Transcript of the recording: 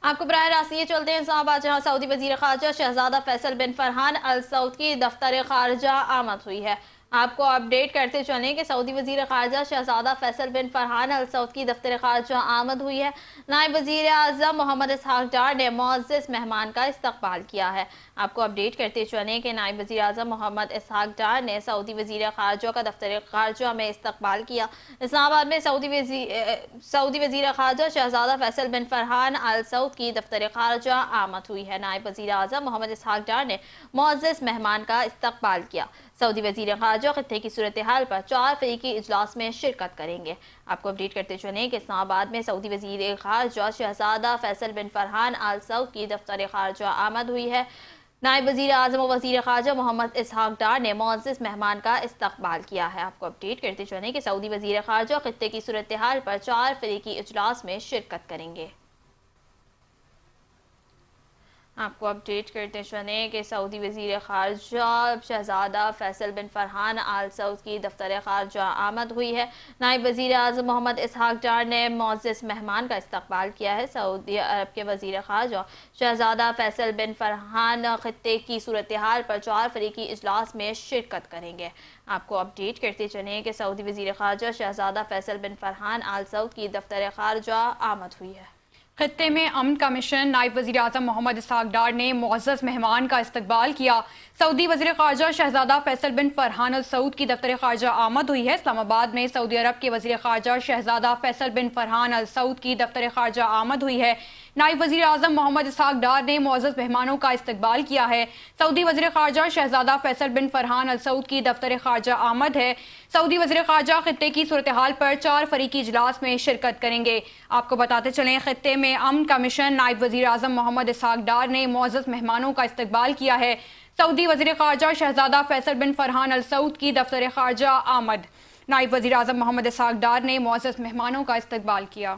آپ کو براہ راست یہ چلتے ہیں اسلام آباد، جہاں سعودی وزیر خارجہ شہزادہ فیصل بن فرحان ال سعود کی دفتر خارجہ آمد ہوئی ہے۔ آپ کو اپڈیٹ کرتے چلیں کہ سعودی وزیر خارجہ شہزادہ فیصل بن فرحان ال سعود کی دفتر خارجہ آمد ہوئی ہے۔ نائب وزیر اعظم محمد اسحاق ڈار نے معزز مہمان کا استقبال کیا ہے۔ آپ کو اپڈیٹ کرتے چلیں کہ نائب وزیر اعظم محمد اسحاق ڈار نے سعودی وزیر خارجہ کا دفتر خارجہ میں استقبال کیا۔ اسلام آباد میں سعودی وزیر خارجہ شہزادہ فیصل بن فرحان ال سعود کی دفتر خارجہ آمد ہوئی ہے۔ نائب وزیر اعظم محمد اسحاق ڈار نے معزز مہمان کا استقبال کیا۔ سعودی وزیر خارجہ خطے کی صورتحال پر 4 فریقی اجلاس میں شرکت کریں گے۔ آپ کو اپڈیٹ کرتے چلیں کہ اسلام آباد میں سعودی وزیر خارجہ شہزادہ فیصل بن فرحان ال سعود کی دفتر خارجہ آمد ہوئی ہے۔ نائب وزیر اعظم و وزیر خارجہ محمد اسحاق ڈار نے معزز مہمان کا استقبال کیا ہے۔ آپ کو اپڈیٹ کرتے چلیں کہ سعودی وزیر خارجہ خطے کی صورتحال پر 4 فریقی اجلاس میں شرکت کریں گے۔ آپ کو اپڈیٹ کرتے چلیں کہ سعودی وزیر خارجہ شہزادہ فیصل بن فرحان ال سعود کی دفتر خارجہ آمد ہوئی ہے۔ نائب وزیر اعظم محمد اسحاق ڈار نے معزز مہمان کا استقبال کیا ہے۔ سعودی عرب کے وزیر خارجہ شہزادہ فیصل بن فرحان خطے کی صورتحال پر 4 فریقی اجلاس میں شرکت کریں گے۔ آپ کو اپڈیٹ کرتے چلیں کہ سعودی وزیر خارجہ شہزادہ فیصل بن فرحان ال سعود کی دفتر خارجہ آمد ہوئی ہے۔ خطے میں امن کمیشن نائب وزیر اعظم محمد اسحاق ڈار نے معزز مہمان کا استقبال کیا۔ سعودی وزیر خارجہ شہزادہ فیصل بن فرحان ال سعود کی دفتر خارجہ آمد ہوئی ہے۔ اسلام آباد میں سعودی عرب کے وزیر خارجہ شہزادہ فیصل بن فرحان ال سعود کی دفتر خارجہ آمد ہوئی ہے۔ نائب وزیر اعظم محمد اسحاق ڈار نے معزز مہمانوں کا استقبال کیا ہے۔ سعودی وزیر خارجہ شہزادہ فیصل بن فرحان ال سعود کی دفتر خارجہ آمد ہے۔ سعودی وزیر خارجہ خطے کی صورتحال پر 4 فریقی اجلاس میں شرکت کریں گے۔ آپ کو بتاتے چلیں خطے میں امن کمیشن نائب وزیر اعظم محمد اسحاق ڈار نے معزز مہمانوں کا استقبال کیا ہے۔ سعودی وزیر خارجہ شہزادہ فیصل بن فرحان ال سعود کی دفتر خارجہ آمد۔ نائب وزیر اعظم محمد اسحاق ڈار نے معزز مہمانوں کا استقبال کیا۔